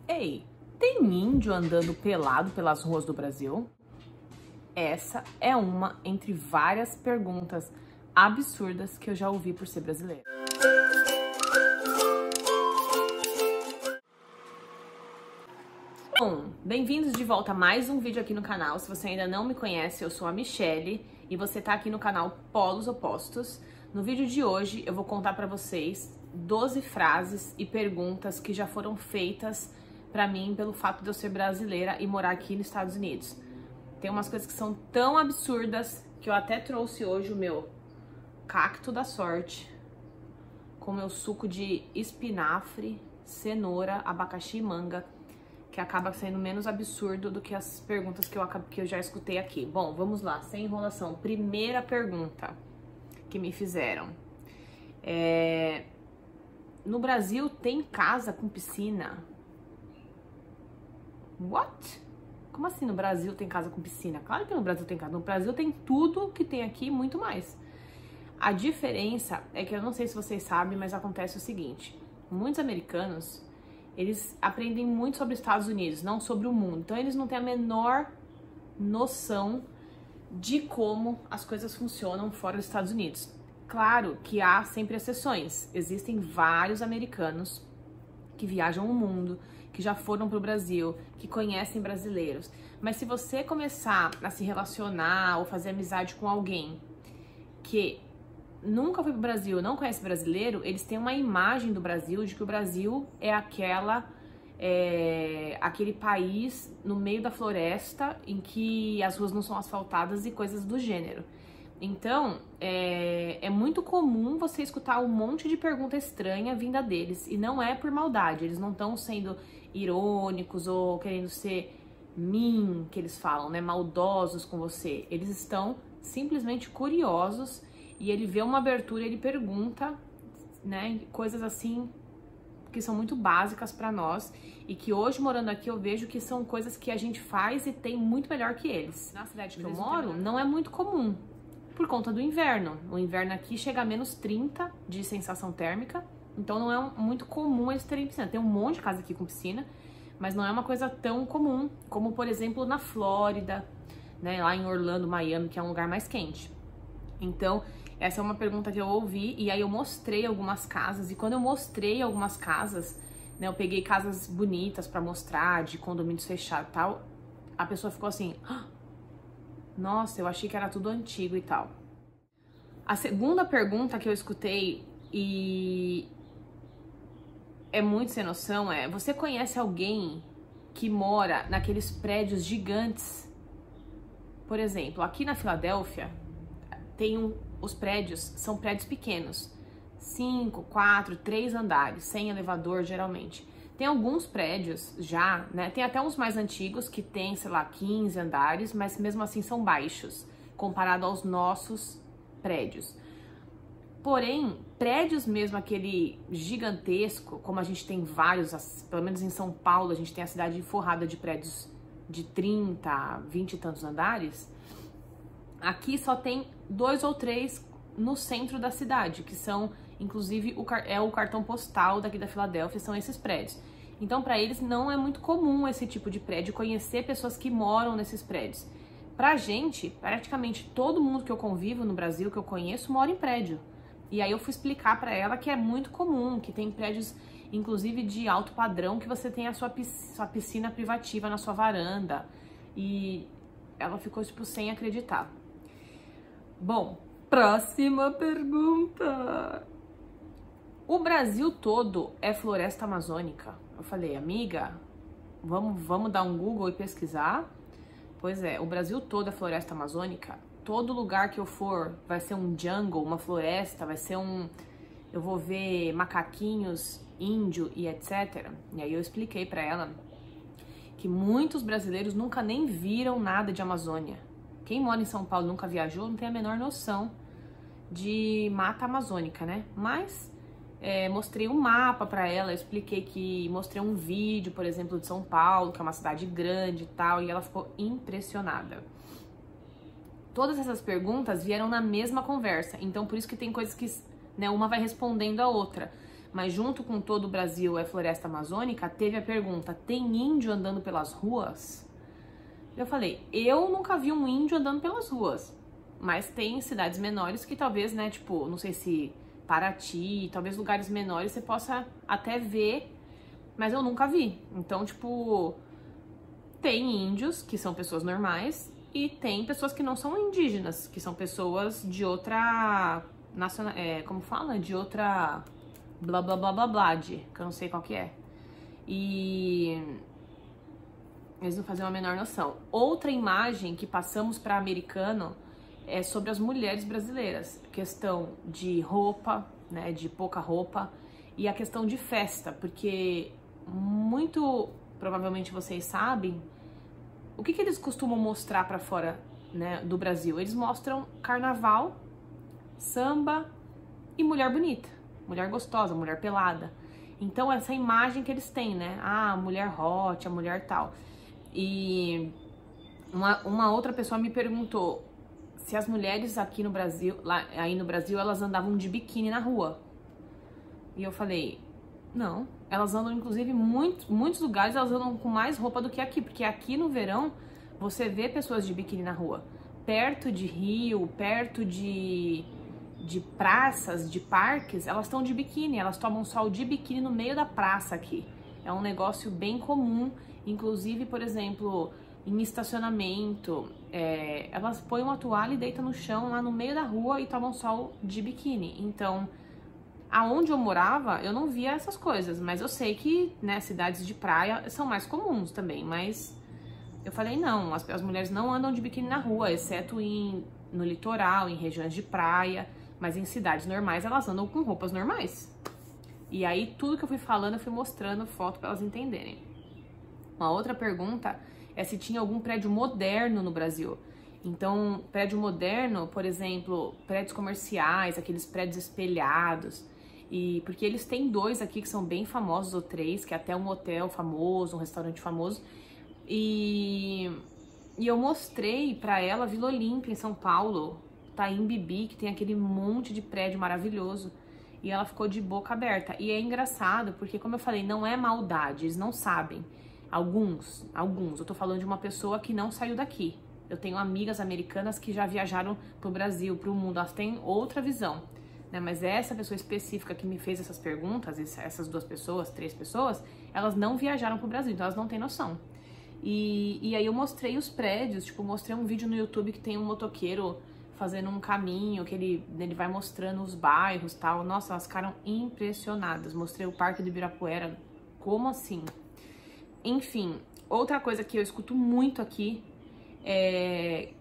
Ei, tem índio andando pelado pelas ruas do Brasil? Essa é uma entre várias perguntas absurdas que eu já ouvi por ser brasileira. Bom, bem-vindos de volta a mais um vídeo aqui no canal. Se você ainda não me conhece, eu sou a Michelle e você tá aqui no canal Polos Opostos. No vídeo de hoje eu vou contar pra vocês 12 frases e perguntas que já foram feitas pra mim pelo fato de eu ser brasileira e morar aqui nos Estados Unidos. Tem umas coisas que são tão absurdas que eu até trouxe hoje o meu cacto da sorte com meu suco de espinafre, cenoura, abacaxi e manga, que acaba sendo menos absurdo do que as perguntas que eu já escutei aqui. Bom, vamos lá, sem enrolação. Primeira pergunta que me fizeram. No Brasil tem casa com piscina? What? Como assim no Brasil tem casa com piscina? Claro que no Brasil tem casa. No Brasil tem tudo que tem aqui e muito mais. A diferença é que eu não sei se vocês sabem, mas acontece o seguinte. Muitos americanos, eles aprendem muito sobre os Estados Unidos, não sobre o mundo. Então eles não têm a menor noção de como as coisas funcionam fora dos Estados Unidos. Claro que há sempre exceções. Existem vários americanos que viajam o mundo, que já foram para o Brasil, que conhecem brasileiros. Mas se você começar a se relacionar ou fazer amizade com alguém que nunca foi para o Brasil, não conhece brasileiro, eles têm uma imagem do Brasil de que o Brasil é aquele país no meio da floresta em que as ruas não são asfaltadas e coisas do gênero. Então, é muito comum você escutar um monte de pergunta estranha vinda deles, e não é por maldade, eles não estão sendo irônicos ou querendo ser mean, que eles falam, né, maldosos com você. Eles estão simplesmente curiosos e ele vê uma abertura e ele pergunta, né, coisas assim que são muito básicas pra nós e que hoje, morando aqui, eu vejo que são coisas que a gente faz e tem muito melhor que eles. Na cidade que eu moro, não é muito comum, por conta do inverno. O inverno aqui chega a menos 30 de sensação térmica, então não é muito comum eles terem piscina. Tem um monte de casa aqui com piscina, mas não é uma coisa tão comum, como por exemplo na Flórida, né, lá em Orlando, Miami, que é um lugar mais quente. Então, essa é uma pergunta que eu ouvi e aí eu mostrei algumas casas, e quando eu mostrei algumas casas, né, eu peguei casas bonitas pra mostrar, de condomínios fechados e tal, a pessoa ficou assim, ah, nossa, eu achei que era tudo antigo e tal. A segunda pergunta que eu escutei e é muito sem noção você conhece alguém que mora naqueles prédios gigantes? Por exemplo, aqui na Filadélfia, os prédios são prédios pequenos, 5, 4, 3 andares, sem elevador geralmente. Tem alguns prédios já, né, tem até uns mais antigos que tem, sei lá, 15 andares, mas mesmo assim são baixos, comparado aos nossos prédios. Porém, prédios mesmo, aquele gigantesco, como a gente tem vários, pelo menos em São Paulo, a gente tem a cidade forrada de prédios de 30, 20 e tantos andares, aqui só tem 2 ou 3 no centro da cidade, que são, inclusive, o cartão postal daqui da Filadélfia, são esses prédios. Então, para eles, não é muito comum esse tipo de prédio, conhecer pessoas que moram nesses prédios. Pra gente, praticamente todo mundo que eu convivo no Brasil, que eu conheço, mora em prédio. E aí eu fui explicar pra ela que é muito comum, que tem prédios, inclusive de alto padrão, que você tem a sua piscina privativa na sua varanda. E ela ficou, tipo, sem acreditar. Bom, próxima pergunta. O Brasil todo é floresta amazônica? Eu falei, amiga, vamos dar um Google e pesquisar? Pois é, o Brasil todo é floresta amazônica. Todo lugar que eu for vai ser um jungle, uma floresta, vai ser eu vou ver macaquinhos, índio e etc. E aí eu expliquei pra ela que muitos brasileiros nunca nem viram nada de Amazônia. Quem mora em São Paulo e nunca viajou não tem a menor noção de mata amazônica, né? Mas mostrei um mapa pra ela, mostrei um vídeo, por exemplo, de São Paulo, que é uma cidade grande e tal, e ela ficou impressionada. Todas essas perguntas vieram na mesma conversa, então por isso que tem coisas que, né, uma vai respondendo a outra. mas junto com todo o Brasil é floresta amazônica, teve a pergunta, tem índio andando pelas ruas? Eu falei, eu nunca vi um índio andando pelas ruas, mas tem cidades menores que talvez, né, tipo, não sei se Paraty, talvez lugares menores você possa até ver, mas eu nunca vi. Então, tipo, tem índios, que são pessoas normais, e tem pessoas que não são indígenas, que são pessoas de outra como fala? De outra blá blá blá blá blá, que eu não sei qual que é. E eles não fazem a menor noção. Outra imagem que passamos para americano é sobre as mulheres brasileiras. Questão de roupa, né, de pouca roupa, e a questão de festa, porque muito provavelmente vocês sabem o que eles costumam mostrar para fora, né, do Brasil. Eles mostram carnaval, samba e mulher bonita, mulher gostosa, mulher pelada. Então essa imagem que eles têm, né, a mulher hot, a mulher tal. E uma outra pessoa me perguntou se as mulheres aqui no Brasil, aí no Brasil, elas andavam de biquíni na rua. E eu falei, não, elas andam, inclusive, muitos lugares elas andam com mais roupa do que aqui, porque aqui no verão você vê pessoas de biquíni na rua. Perto de rio, perto de praças, de parques, elas estão de biquíni, elas tomam sol de biquíni no meio da praça aqui. É um negócio bem comum, inclusive, por exemplo, em estacionamento, elas põem uma toalha e deitam no chão lá no meio da rua e tomam sol de biquíni. Então, aonde eu morava, eu não via essas coisas, mas eu sei que, né, cidades de praia são mais comuns também, mas eu falei, não, as mulheres não andam de biquíni na rua, exceto no litoral, em regiões de praia, mas em cidades normais elas andam com roupas normais. E aí, tudo que eu fui falando, eu fui mostrando foto para elas entenderem. Uma outra pergunta é se tinha algum prédio moderno no Brasil. Então, prédio moderno, por exemplo, prédios comerciais, aqueles prédios espelhados. E porque eles têm 2 aqui que são bem famosos, ou 3, que é até um hotel famoso, um restaurante famoso. E eu mostrei pra ela Vila Olímpia, em São Paulo, Taim Bibi, que tem aquele monte de prédio maravilhoso. E ela ficou de boca aberta. E é engraçado, porque como eu falei, não é maldade, eles não sabem. Alguns, eu tô falando de uma pessoa que não saiu daqui. Eu tenho amigas americanas que já viajaram pro Brasil, pro mundo, elas têm outra visão, né? Mas essa pessoa específica que me fez essas perguntas, essas 2 pessoas, 3 pessoas, elas não viajaram pro Brasil, então elas não têm noção. E aí eu mostrei os prédios, tipo, mostrei um vídeo no YouTube que tem um motoqueiro fazendo um caminho, que ele vai mostrando os bairros e tal. Nossa, elas ficaram impressionadas. Mostrei o Parque do Ibirapuera, como assim? Enfim, outra coisa que eu escuto muito aqui é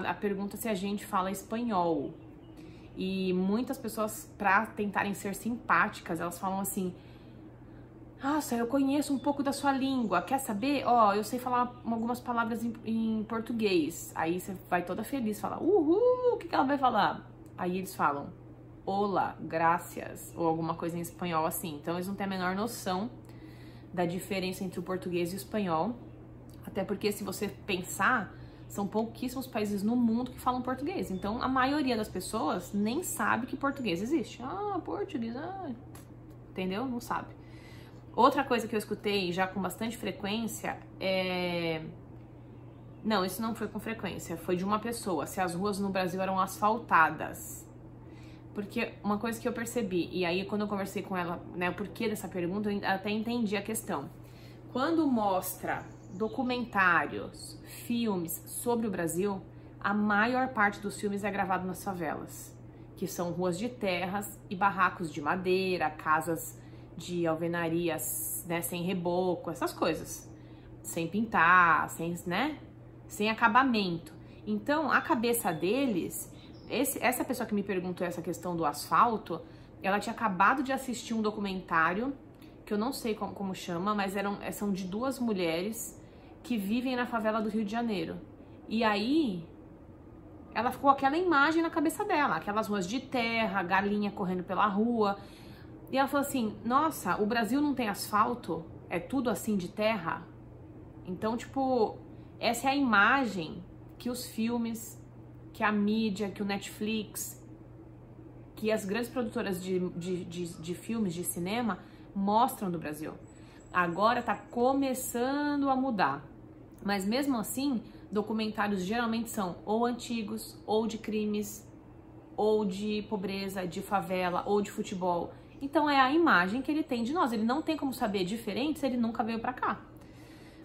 a pergunta se a gente fala espanhol. E muitas pessoas, pra tentarem ser simpáticas, elas falam assim, nossa, eu conheço um pouco da sua língua, quer saber? Ó, eu sei falar algumas palavras em português. Aí você vai toda feliz, fala, uhul, o que ela vai falar? Aí eles falam, hola, gracias, ou alguma coisa em espanhol assim. Então eles não têm a menor noção da diferença entre o português e o espanhol. Até porque, se você pensar, são pouquíssimos países no mundo que falam português. Então, a maioria das pessoas nem sabe que português existe. Ah, português, entendeu? Não sabe. Outra coisa que eu escutei já com bastante frequência é... Não, isso não foi com frequência, foi de uma pessoa. Se as ruas no Brasil eram asfaltadas. Porque uma coisa que eu percebi, e aí quando eu conversei com ela, né, o porquê dessa pergunta, eu até entendi a questão. Quando mostra documentários, filmes sobre o Brasil, a maior parte dos filmes é gravado nas favelas, que são ruas de terras e barracos de madeira, casas de alvenarias, né, sem reboco, essas coisas, sem pintar, sem acabamento. Então, a cabeça deles, essa pessoa que me perguntou essa questão do asfalto, ela tinha acabado de assistir um documentário, que eu não sei como chama, mas são de 2 mulheres que vivem na favela do Rio de Janeiro. E aí, ela ficou aquela imagem na cabeça dela, aquelas ruas de terra, galinha correndo pela rua. E ela falou assim, nossa, o Brasil não tem asfalto? É tudo assim de terra? Então, tipo, essa é a imagem que os filmes, que a mídia, que o Netflix, que as grandes produtoras de filmes, de cinema, mostram do Brasil. Agora tá começando a mudar. Mas mesmo assim, documentários geralmente são ou antigos, ou de crimes, ou de pobreza, de favela, ou de futebol. Então é a imagem que ele tem de nós. Ele não tem como saber diferente se ele nunca veio pra cá.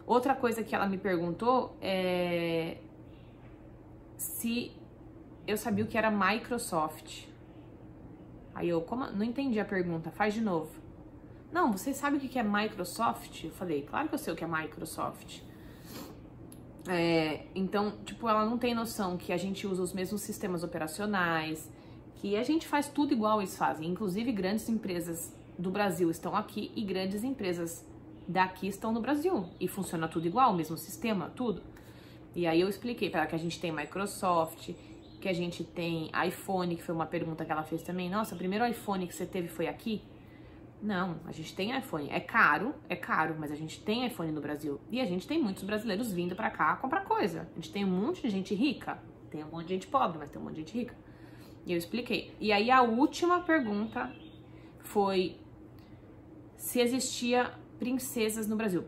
Outra coisa que ela me perguntou é se eu sabia o que era Microsoft. Aí eu, como? Não entendi a pergunta, faz de novo. Não, você sabe o que é Microsoft? Eu falei, claro que eu sei o que é Microsoft. Então, tipo, ela não tem noção que a gente usa os mesmos sistemas operacionais, que a gente faz tudo igual eles fazem. Inclusive, grandes empresas do Brasil estão aqui e grandes empresas daqui estão no Brasil. E funciona tudo igual, o mesmo sistema, tudo. E aí eu expliquei para ela que a gente tem Microsoft, que a gente tem iPhone, que foi uma pergunta que ela fez também. Nossa, o primeiro iPhone que você teve foi aqui? Não, a gente tem iPhone. É caro, mas a gente tem iPhone no Brasil. E a gente tem muitos brasileiros vindo pra cá comprar coisa. A gente tem um monte de gente rica. Tem um monte de gente pobre, mas tem um monte de gente rica. E eu expliquei. E aí a última pergunta foi se existia princesas no Brasil.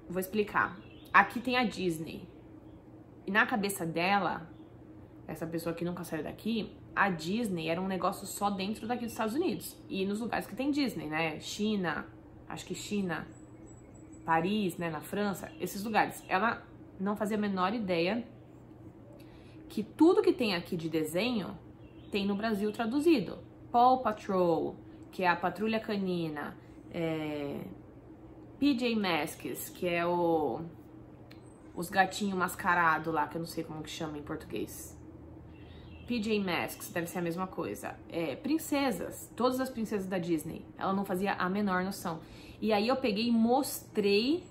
Vou explicar. Aqui tem a Disney. E na cabeça dela, essa pessoa que nunca saiu daqui, a Disney era um negócio só dentro daqui dos Estados Unidos. E nos lugares que tem Disney, né? China, acho que China, Paris, né? Na França, esses lugares. Ela não fazia a menor ideia que tudo que tem aqui de desenho tem no Brasil traduzido. Paw Patrol, que é a Patrulha Canina, PJ Masks, que é os gatinhos mascarados lá, que eu não sei como que chama em português. PJ Masks, deve ser a mesma coisa. Princesas, todas as princesas da Disney. Ela não fazia a menor noção. E aí eu peguei e mostrei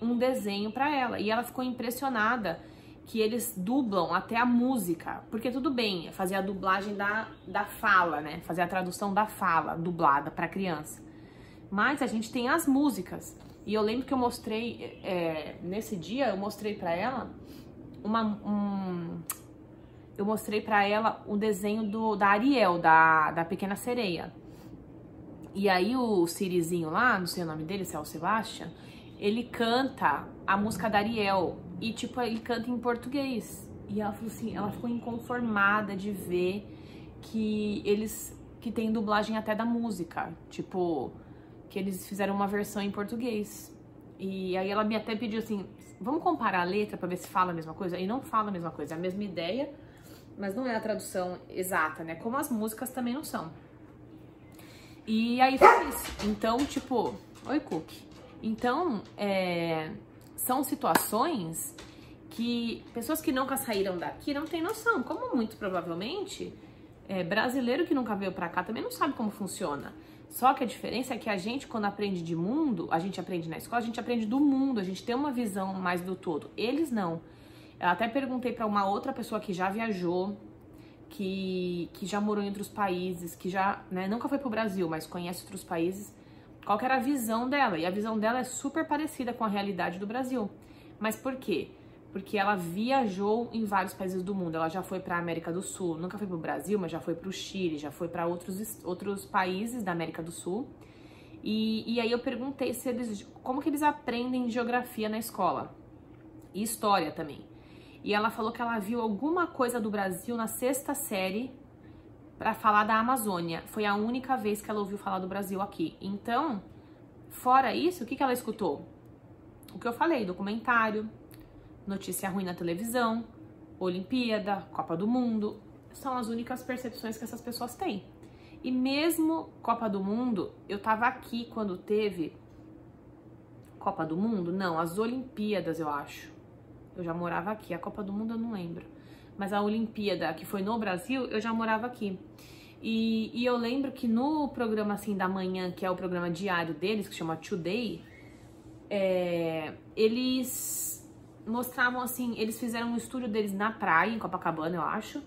um desenho pra ela. E ela ficou impressionada que eles dublam até a música. Porque tudo bem, fazer a dublagem da fala, né? Fazer a tradução da fala dublada pra criança. Mas a gente tem as músicas. E eu lembro que eu mostrei, nesse dia, eu mostrei pra ela eu mostrei pra ela o desenho da Ariel, da Pequena Sereia. E aí o Sirizinho lá, não sei o nome dele, se é o Sebastian, ele canta a música da Ariel. E tipo, ele canta em português. E ela falou assim, ela ficou inconformada de ver que tem dublagem até da música. Tipo, que eles fizeram uma versão em português. E aí ela me até pediu assim, vamos comparar a letra pra ver se fala a mesma coisa? E não fala a mesma coisa, é a mesma ideia, mas não é a tradução exata, né? Como as músicas também não são. E aí foi isso. Então, tipo... Oi, Cookie. Então, são situações que pessoas que nunca saíram daqui não têm noção. Como muito provavelmente, brasileiro que nunca veio pra cá também não sabe como funciona. Só que a diferença é que a gente, quando aprende de mundo, a gente aprende na escola, a gente aprende do mundo, a gente tem uma visão mais do todo. Eles não. Eu até perguntei pra uma outra pessoa que já viajou, que já morou em outros países, que já, né, nunca foi pro Brasil, mas conhece outros países, qual que era a visão dela. E a visão dela é super parecida com a realidade do Brasil. Mas por quê? Porque ela viajou em vários países do mundo. Ela já foi pra América do Sul, nunca foi pro Brasil, mas já foi pro Chile, já foi pra outros países da América do Sul. E aí eu perguntei como que eles aprendem geografia na escola. E história também. E ela falou que ela viu alguma coisa do Brasil na 6ª série pra falar da Amazônia. Foi a única vez que ela ouviu falar do Brasil aqui. Então, fora isso, o que ela escutou? O que eu falei, documentário, notícia ruim na televisão, Olimpíada, Copa do Mundo. São as únicas percepções que essas pessoas têm. E mesmo Copa do Mundo, eu tava aqui quando teve Copa do Mundo? Não, as Olimpíadas, eu acho. Eu já morava aqui. A Copa do Mundo eu não lembro. Mas a Olimpíada, que foi no Brasil, eu já morava aqui. E eu lembro que no programa, assim, da manhã, que é o programa diário deles, que chama Today, eles mostravam, assim, eles fizeram um estúdio deles na praia, em Copacabana, eu acho.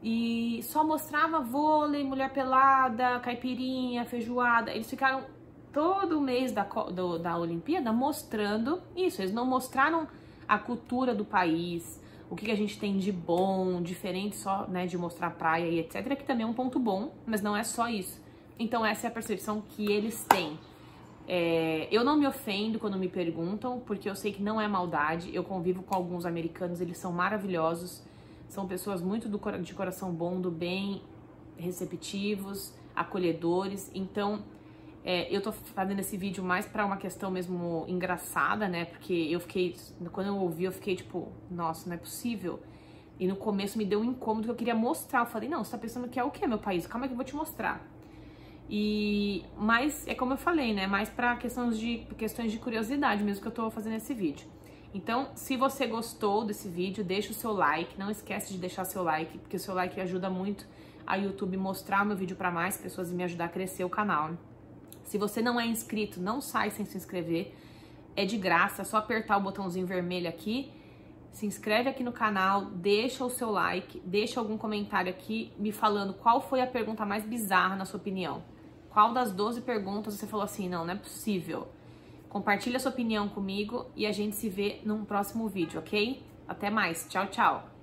E só mostrava vôlei, mulher pelada, caipirinha, feijoada. Eles ficaram todo mês da Olimpíada mostrando isso. Eles não mostraram a cultura do país, o que a gente tem de bom, diferente só, né, de mostrar praia e etc, que também é um ponto bom, mas não é só isso. Então essa é a percepção que eles têm. Eu não me ofendo quando me perguntam, porque eu sei que não é maldade. Eu convivo com alguns americanos, eles são maravilhosos, são pessoas muito de coração bom, do bem, receptivos, acolhedores. Então, eu tô fazendo esse vídeo mais pra uma questão mesmo engraçada, né? Porque eu fiquei, quando eu ouvi, eu fiquei tipo, nossa, não é possível. E no começo me deu um incômodo que eu queria mostrar. Eu falei, não, você tá pensando que é o quê, meu país? Calma que eu vou te mostrar. Mas é como eu falei, né? Mais pra questões de curiosidade mesmo que eu tô fazendo esse vídeo. Então, se você gostou desse vídeo, deixa o seu like. Não esquece de deixar seu like, porque o seu like ajuda muito a YouTube mostrar o meu vídeo pra mais pessoas e me ajudar a crescer o canal. Se você não é inscrito, não sai sem se inscrever. É de graça, é só apertar o botãozinho vermelho aqui. Se inscreve aqui no canal, deixa o seu like, deixa algum comentário aqui me falando qual foi a pergunta mais bizarra na sua opinião. Qual das 12 perguntas você falou assim, não é possível. Compartilha sua opinião comigo e a gente se vê num próximo vídeo, ok? Até mais, tchau, tchau!